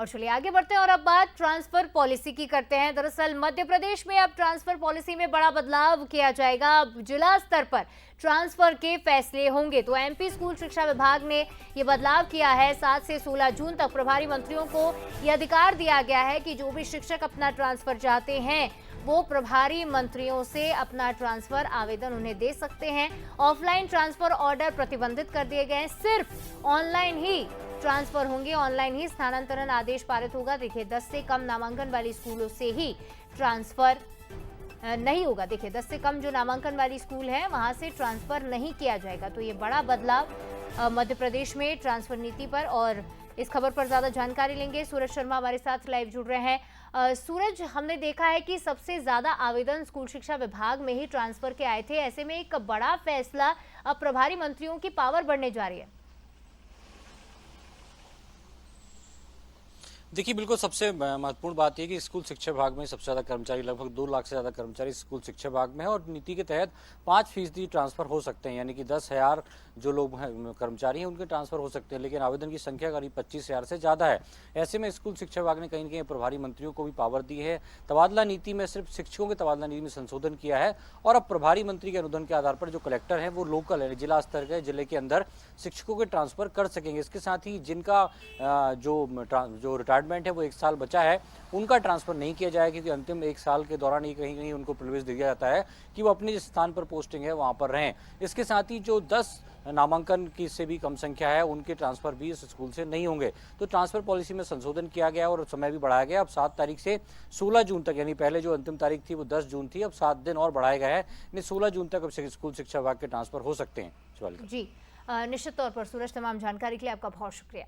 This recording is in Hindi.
और चलिए आगे बढ़ते हैं और अब बात ट्रांसफर पॉलिसी की करते हैं। दरअसल मध्य प्रदेश में अब ट्रांसफर पॉलिसी में बड़ा बदलाव किया जाएगा। अब जिला स्तर पर ट्रांसफर के फैसले होंगे। तो एमपी स्कूल शिक्षा विभाग ने ये बदलाव किया है। 7 से 16 जून तक प्रभारी मंत्रियों को यह अधिकार दिया गया है कि जो भी शिक्षक अपना ट्रांसफर चाहते हैं वो प्रभारी मंत्रियों से अपना ट्रांसफर आवेदन उन्हें दे सकते हैं। ऑफलाइन ट्रांसफर ऑर्डर प्रतिबंधित कर दिए गए हैं। सिर्फ ऑनलाइन ही ट्रांसफर होंगे, ऑनलाइन ही स्थानांतरण आदेश पारित होगा। देखिए 10 से कम नामांकन वाली स्कूलों से ही ट्रांसफर नहीं होगा। देखिए 10 से कम जो नामांकन वाली स्कूल है वहां से ट्रांसफर नहीं किया जाएगा। तो ये बड़ा बदलाव मध्य प्रदेश में ट्रांसफर नीति पर। और इस खबर पर ज्यादा जानकारी लेंगे, सूरज शर्मा हमारे साथ लाइव जुड़ रहे हैं। सूरज, हमने देखा है कि सबसे ज्यादा आवेदन स्कूल शिक्षा विभाग में ही ट्रांसफर के आए थे। ऐसे में एक बड़ा फैसला, अब प्रभारी मंत्रियों की पावर बढ़ने जा रही है। देखिए, बिल्कुल सबसे महत्वपूर्ण बात यह कि स्कूल शिक्षा विभाग में सबसे ज्यादा कर्मचारी, लगभग 2 लाख से ज्यादा कर्मचारी स्कूल शिक्षा विभाग में है और नीति के तहत 5% ट्रांसफर हो सकते हैं, यानी कि 10,000 जो लोग कर्मचारी हैं उनके ट्रांसफर हो सकते हैं। लेकिन आवेदन की संख्या करीब 25,000 से ज्यादा है। ऐसे में स्कूल शिक्षा विभाग ने कहीं न कहीं प्रभारी मंत्रियों को भी पावर दी है। तबादला नीति में सिर्फ शिक्षकों के तबादला नीति में संशोधन किया है और अब प्रभारी मंत्री के अनुदान के आधार पर जो कलेक्टर है वो लोकल है, जिला स्तर के, जिले के अंदर शिक्षकों के ट्रांसफर कर सकेंगे। इसके साथ ही जिनका जो रिटायरमेंट है वो 1 साल बचा है उनका ट्रांसफर नहीं किया जाएगा, क्योंकि अंतिम 1 साल के दौरान ही कहीं कहीं उनको प्रिविलेज दिया जाता है कि वो अपने जिस स्थान पर पोस्टिंग है वहां पर रहें। इसके साथ ही जो 10 नामांकन की से भी कम संख्या है उनके ट्रांसफर भी इस स्कूल से नहीं होंगे। तो ट्रांसफर पॉलिसी में संशोधन किया गया और समय भी बढ़ाया गया। अब 7 तारीख से 16 जून तक, यानी पहले जो अंतिम तारीख थी वो 10 जून थी, अब 7 दिन और बढ़ाया गया है, यानी 16 जून तक अब स्कूल शिक्षा विभाग के ट्रांसफर हो सकते हैं। जी, निश्चित तौर पर सूरज, तमाम जानकारी के लिए आपका बहुत शुक्रिया।